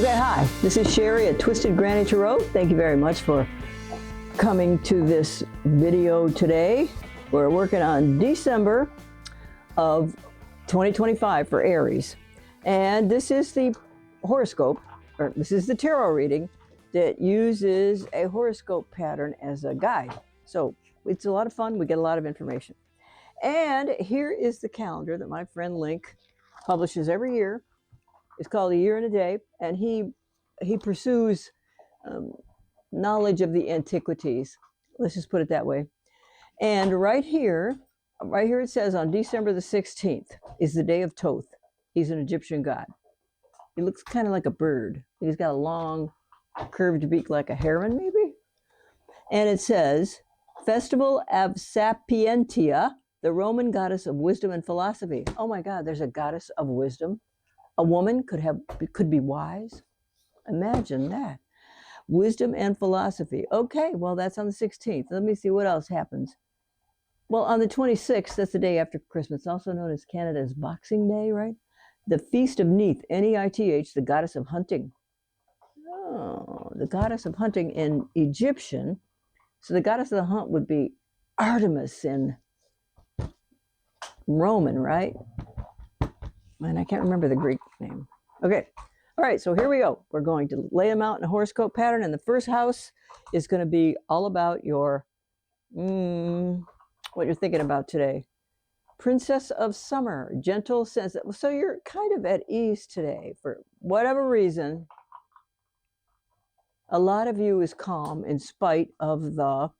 Okay, hi, this is Sherry at Twisted Granny Tarot. Thank you very much for coming to this video today. We're working on December of 2025 for Aries. And this is the horoscope, or this is the tarot reading that uses a horoscope pattern as a guide. So it's a lot of fun. We get a lot of information. And here is the calendar that my friend Link publishes every year. It's called A Year and a Day, and he pursues knowledge of the antiquities. Let's just put it that way. And right here it says on December the 16th is the day of Thoth. He's an Egyptian god. He looks kind of like a bird. He's got a long, curved beak like a heron, maybe. And it says, Festival of Sapientia, the Roman goddess of wisdom and philosophy. Oh my God, there's a goddess of wisdom. A woman could be wise. Imagine that. Wisdom and philosophy. Okay, well, that's on the 16th. Let me see what else happens. Well, on the 26th, that's the day after Christmas, also known as Canada's Boxing Day, right? The Feast of Neith, Neith, the goddess of hunting. Oh, the goddess of hunting in Egyptian. So the goddess of the hunt would be Artemis in Roman, right? And I can't remember the Greek name. Okay. All right. So here we go. We're going to lay them out in a horoscope pattern. And the first house is going to be all about your, what you're thinking about today. Princess of Summer, gentle sense. So you're kind of at ease today for whatever reason. A lot of you is calm in spite of the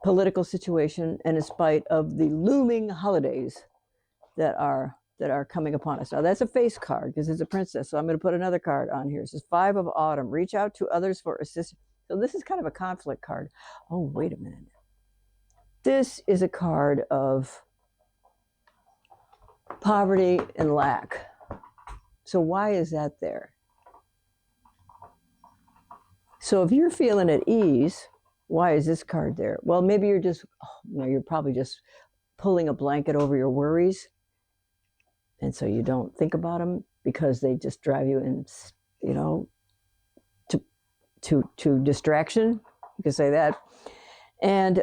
political situation and in spite of the looming holidays that are coming upon us. Now that's a face card because it's a princess. So I'm going to put another card on here. It says 5 of Autumn. Reach out to others for assistance. So this is kind of a conflict card. Oh, wait a minute. This is a card of poverty and lack. So why is that there? So if you're feeling at ease, why is this card there? Well, maybe you're just, you're probably just pulling a blanket over your worries. And so you don't think about them because they just drive you in, to distraction. You can say that. And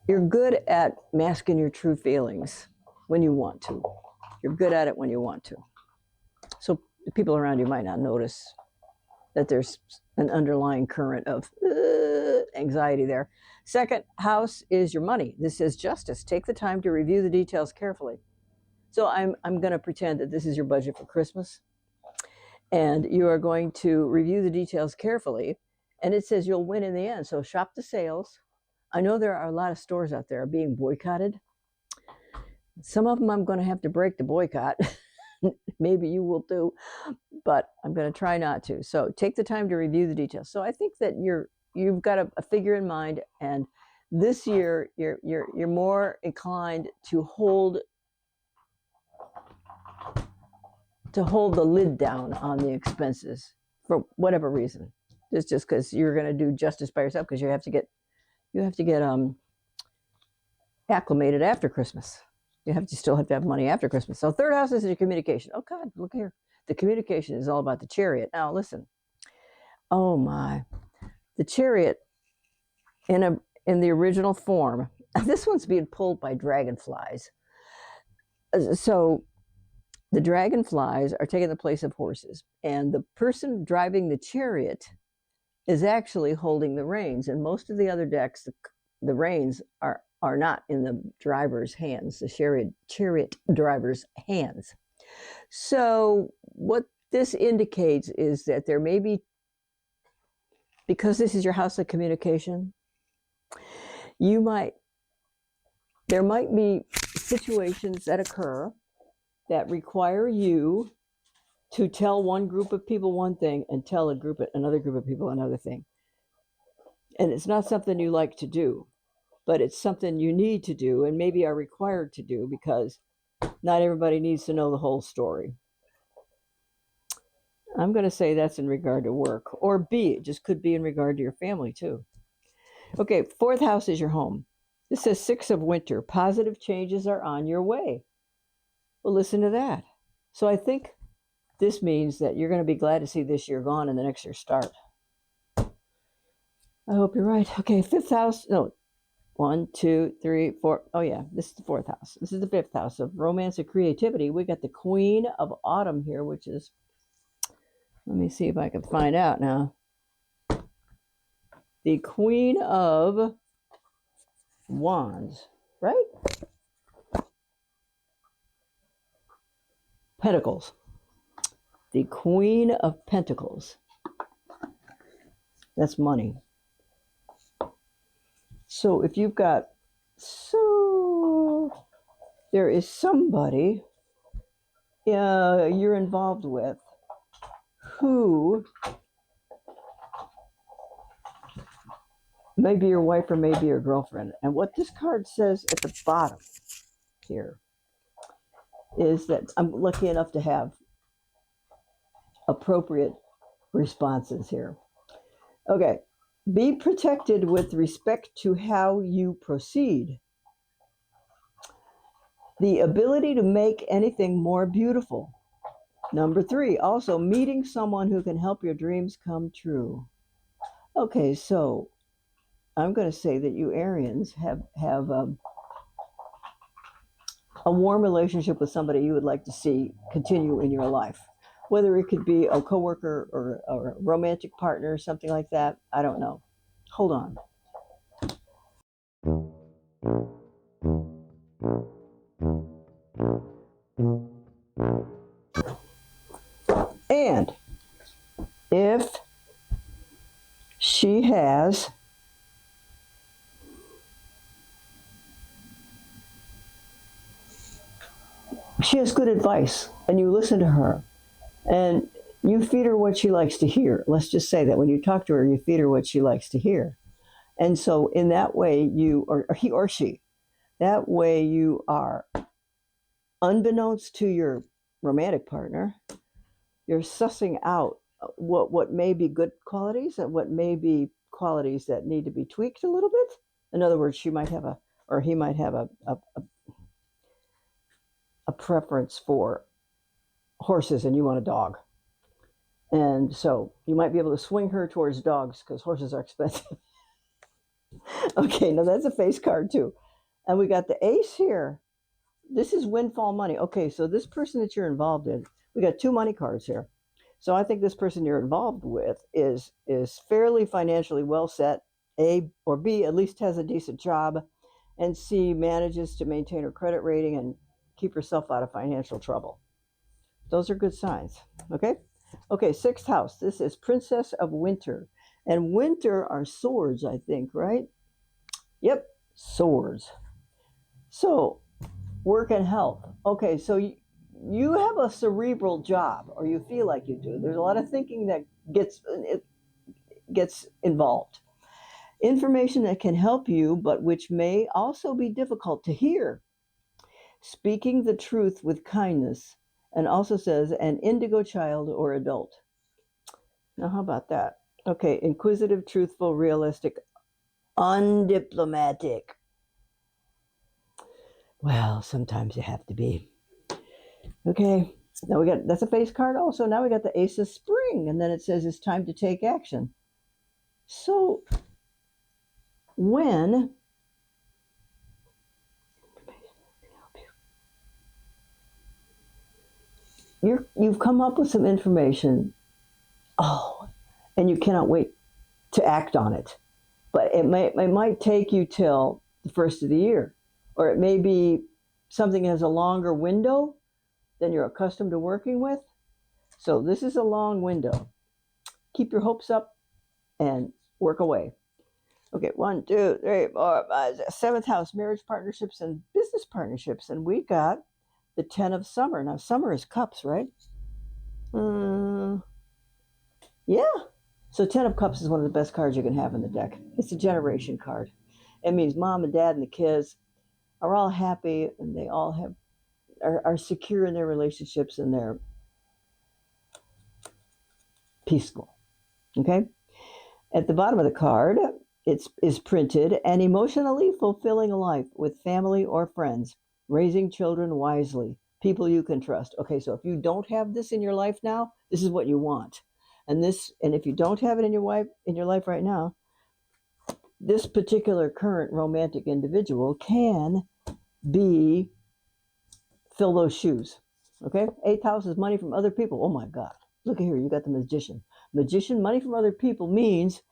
you're good at masking your true feelings when you want to. You're good at it when you want to. So the people around you might not notice that there's an underlying current of anxiety there. Second house is your money. This is justice. Take the time to review the details carefully. So I'm going to pretend that this is your budget for Christmas. And you are going to review the details carefully. And it says you'll win in the end. So shop the sales. I know there are a lot of stores out there being boycotted. Some of them I'm going to have to break the boycott. Maybe you will too, but I'm going to try not to. So take the time to review the details. So I think that you've got a figure in mind, and this year you're more inclined to hold the lid down on the expenses for whatever reason. It's just because you're going to do justice by yourself because you have to get acclimated after Christmas. You still have to have money after Christmas. So third house is your communication. Oh God, look here. The communication is all about the Chariot. Now listen. Oh my. The Chariot in the original form. This one's being pulled by dragonflies. So the dragonflies are taking the place of horses. And the person driving the Chariot is actually holding the reins. And most of the other decks, the reins are not in the driver's hands, the chariot driver's hands. So what this indicates is that there may be, because this is your house of communication, there might be situations that occur that require you to tell one group of people one thing and tell another group of people another thing. And it's not something you like to do, but it's something you need to do and maybe are required to do because not everybody needs to know the whole story. I'm going to say that's in regard to work, or B, it just could be in regard to your family too. Okay, fourth house is your home. This says 6 of Winter. Positive changes are on your way. Well, listen to that. So I think this means that you're going to be glad to see this year gone and the next year start. I hope you're right. Okay, fifth house. No, 1, 2, 3, 4. Oh, yeah, this is the fourth house. This is the fifth house of romance and creativity. We got the Queen of Autumn here, which is, let me see if I can find out now. The Queen of Wands, right? Pentacles. The Queen of Pentacles. That's money. So if you've got, so there is somebody you're involved with who may be your wife or maybe your girlfriend. And what this card says at the bottom here is that I'm lucky enough to have appropriate responses here. Okay. Be protected with respect to how you proceed. The ability to make anything more beautiful. Number 3, also meeting someone who can help your dreams come true. Okay, so I'm going to say that you Arians have a warm relationship with somebody you would like to see continue in your life. Whether it could be a coworker or a romantic partner, something like that, I don't know. Hold on. And if she has good advice and you listen to her and you feed her what she likes to hear. Let's just say that when you talk to her, you feed her what she likes to hear. And so in that way you, or he or she, that way you are, unbeknownst to your romantic partner, you're sussing out what may be good qualities and what may be qualities that need to be tweaked a little bit. In other words, she might have he might have a preference for horses and you want a dog. And so you might be able to swing her towards dogs because horses are expensive. Okay, now that's a face card too. And we got the ace here. This is windfall money. Okay, so this person that you're involved in, we got 2 money cards here. So I think this person you're involved with is fairly financially well set, A, or B, at least has a decent job, and C, manages to maintain her credit rating and keep herself out of financial trouble. Those are good signs, okay? Okay, 6th house. This is Princess of Winter. And winter are swords, I think, right? Yep, swords. So, work and health. Okay, so you have a cerebral job, or you feel like you do. There's a lot of thinking that gets involved. Information that can help you, but which may also be difficult to hear. Speaking the truth with kindness, and also says an indigo child or adult. Now, how about that? Okay, inquisitive, truthful, realistic, undiplomatic. Well, sometimes you have to be. Okay, now that's a face card also. Now we got the Ace of Spring, and then it says it's time to take action. So, when you've come up with some information, and you cannot wait to act on it, but it might take you till the first of the year, or it may be something that has a longer window than you're accustomed to working with. So this is a long window. Keep your hopes up and work away. Okay, 1, 2, 3, 4, 5, 6, 7th house, marriage partnerships and business partnerships. And we got the 10 of summer. Now, summer is cups, right? Yeah. So 10 of cups is one of the best cards you can have in the deck. It's a generation card. It means mom and dad and the kids are all happy and they all are secure in their relationships and they're peaceful. Okay? At the bottom of the card, is printed an emotionally fulfilling life with family or friends, raising children wisely, people you can trust. Okay, so if you don't have this in your life now, this is what you want. And if you don't have it in your life right now, this particular current romantic individual can be fill those shoes. Okay? Eighth house is money from other people. Oh my God. Look at here, you got the magician. Magician, money from other people means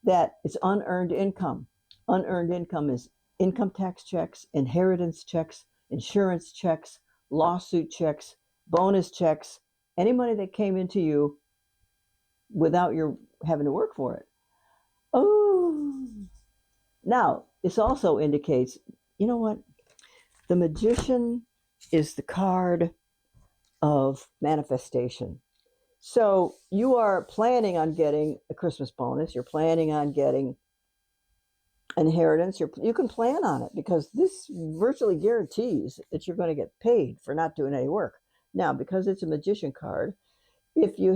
that it's unearned income. Unearned income is income tax checks, inheritance checks, insurance checks, lawsuit checks, bonus checks, any money that came into you without your having to work for it. Oh, now this also indicates, you know what? The magician is the card of manifestation. So you are planning on getting a Christmas bonus. You're planning on getting inheritance. You can plan on it because this virtually guarantees that you're going to get paid for not doing any work. Now, because it's a magician card, if you're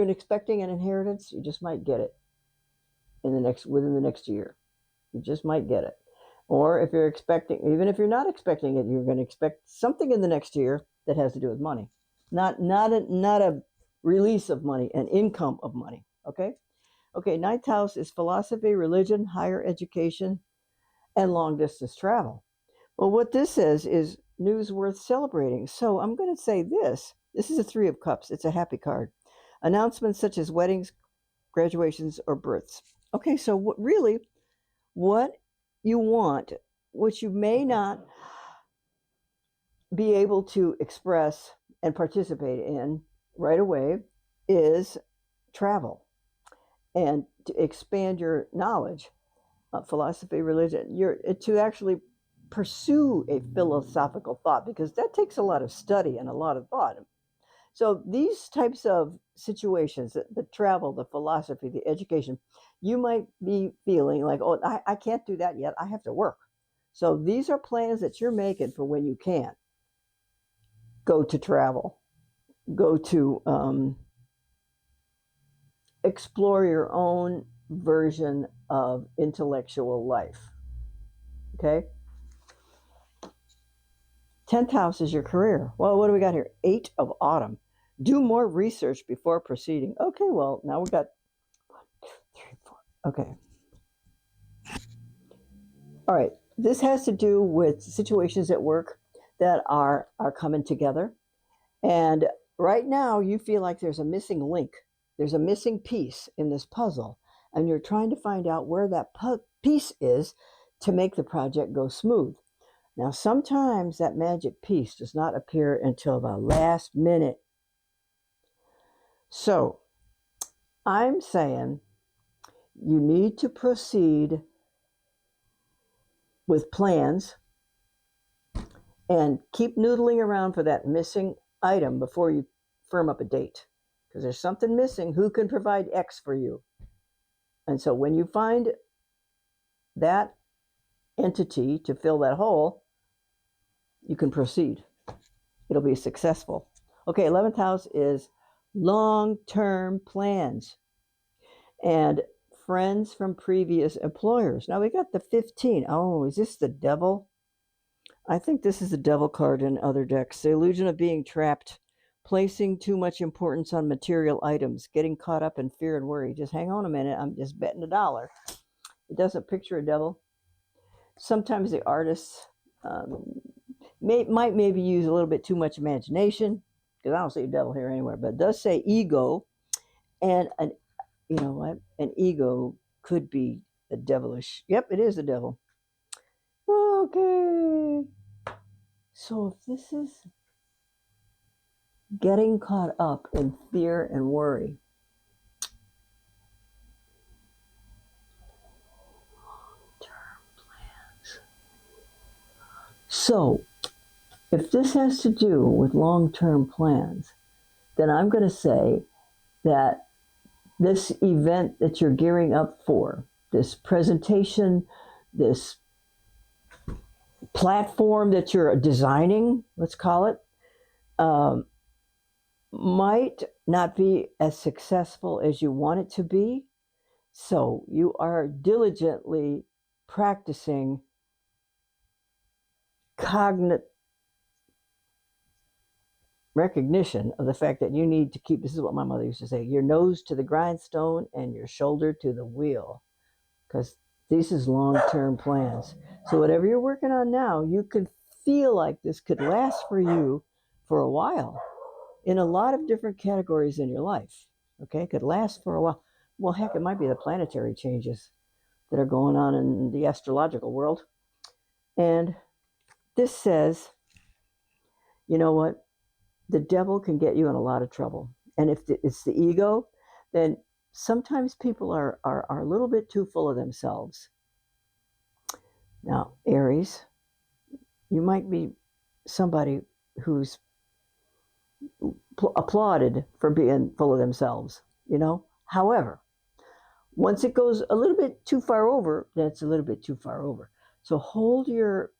expecting an inheritance, you just might get it within the next year. You just might get it. Or if you're expecting, even if you're not expecting it, you're going to expect something in the next year that has to do with money. Not a release of money, an income of money. Okay? Okay, ninth house is philosophy, religion, higher education, and long distance travel. Well, what this says is news worth celebrating. So I'm going to say this. This is a Three of Cups. It's a happy card. Announcements such as weddings, graduations, or births. Okay, so what you want, which you may not be able to express and participate in right away, is travel and to expand your knowledge of philosophy, religion, to actually pursue a philosophical thought, because that takes a lot of study and a lot of thought. So these types of situations, the travel, the philosophy, the education, you might be feeling like, oh, I can't do that yet. I have to work. So these are plans that you're making for when you can go to travel, go to explore your own version of intellectual life. Okay? 10th house is your career. Well, what do we got here? 8 of autumn. Do more research before proceeding. Okay, well, now we got 1, 2, 3, 4. Okay. All right. This has to do with situations at work that are coming together. And right now you feel like there's a missing link. There's a missing piece in this puzzle. And you're trying to find out where that piece is to make the project go smooth. Now, sometimes that magic piece does not appear until the last minute. So I'm saying you need to proceed with plans and keep noodling around for that missing item before you firm up a date, because there's something missing. Who can provide X for you? And so when you find that entity to fill that hole, you can proceed. It'll be successful. Okay, 11th house is long-term plans and friends from previous employers. Now we got the 15. Oh, is this the devil? I think this is the devil card in other decks. The illusion of being trapped, placing too much importance on material items, getting caught up in fear and worry. Just hang on a minute. I'm just betting $1. It doesn't picture a devil. Sometimes the artists might maybe use a little bit too much imagination, because I don't see a devil here anywhere, but it does say ego, and you know what? An ego could be a devilish. Yep, it is the devil. Okay. So if this is getting caught up in fear and worry, long-term plans. So if this has to do with long-term plans, then I'm going to say that this event that you're gearing up for, this presentation, this platform that you're designing, let's call it, might not be as successful as you want it to be. So you are diligently practicing cognate recognition of the fact that you need to keep, this is what my mother used to say, your nose to the grindstone and your shoulder to the wheel, because this is long-term plans. So whatever you're working on now, you could feel like this could last for you for a while in a lot of different categories in your life. Okay, it could last for a while. Well, heck, it might be the planetary changes that are going on in the astrological world. And this says, you know what? The devil can get you in a lot of trouble. And if it's the ego, then sometimes people are a little bit too full of themselves. Now, Aries, you might be somebody who's applauded for being full of themselves, you know? However, once it goes a little bit too far over, that's a little bit too far over. So hold your,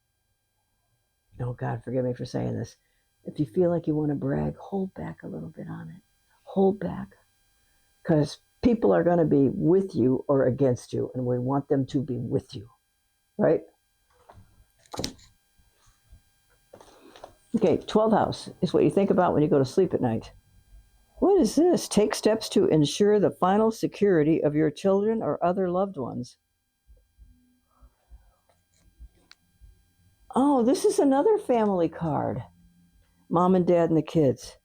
oh God, forgive me for saying this. If you feel like you want to brag, hold back a little bit on it. Hold back. Because people are going to be with you or against you, and we want them to be with you, right? Okay, 12th house is what you think about when you go to sleep at night. What is this? Take steps to ensure the final security of your children or other loved ones. Oh, this is another family card. Mom and dad and the kids.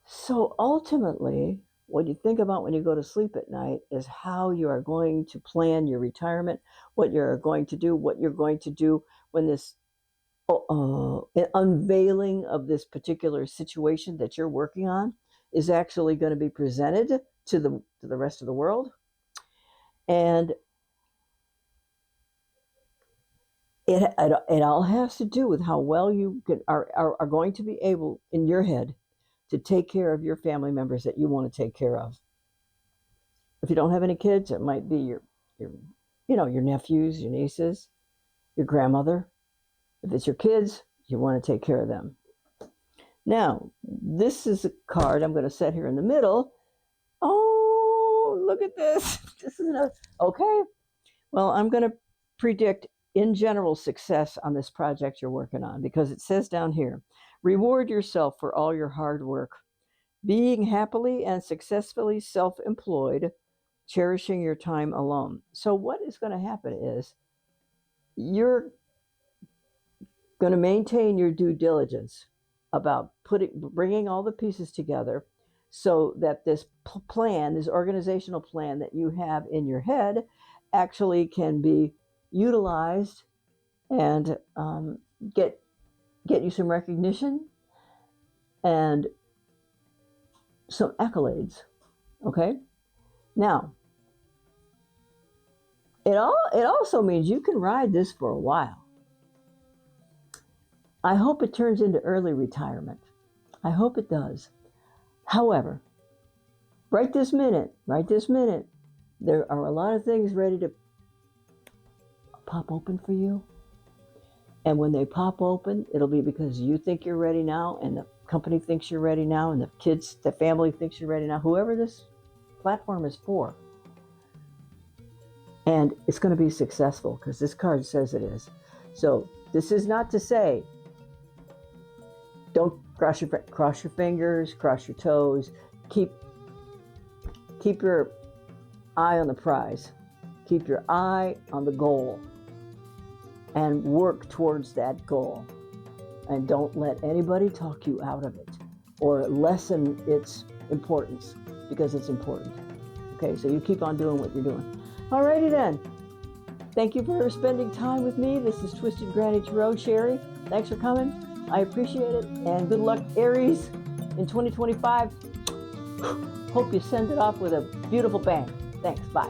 So ultimately, what you think about when you go to sleep at night is how you are going to plan your retirement, what you're going to do when this unveiling of this particular situation that you're working on is actually going to be presented to the rest of the world. And it all has to do with how well you are going to be able in your head to take care of your family members that you want to take care of. If you don't have any kids, it might be your nephews, your nieces, your grandmother. If it's your kids, you want to take care of them. Now, this is a card I'm going to set here in the middle. Oh, look at this. This is okay. Well, I'm going to predict in general success on this project you're working on, because it says down here, reward yourself for all your hard work, being happily and successfully self-employed, cherishing your time alone. So what is going to happen is you're going to maintain your due diligence about bringing all the pieces together so that this plan, this organizational plan that you have in your head actually can be utilized and get you some recognition and some accolades. Okay? Now, it also means you can ride this for a while. I hope it turns into early retirement. I hope it does. However, right this minute, there are a lot of things ready to pop open for you. And when they pop open, it'll be because you think you're ready now, and the company thinks you're ready now, and the family thinks you're ready now, whoever this platform is for. And it's going to be successful because this card says it is. So this is not to say don't cross your fingers, cross your toes. Keep your eye on the prize. Keep your eye on the goal and work towards that goal. And don't let anybody talk you out of it or lessen its importance, because it's important. Okay, so you keep on doing what you're doing. Alrighty then. Thank you for spending time with me. This is Twisted Granny Tarot. Sherry, thanks for coming. I appreciate it. And good luck, Aries, in 2025. Hope you send it off with a beautiful bang. Thanks. Bye.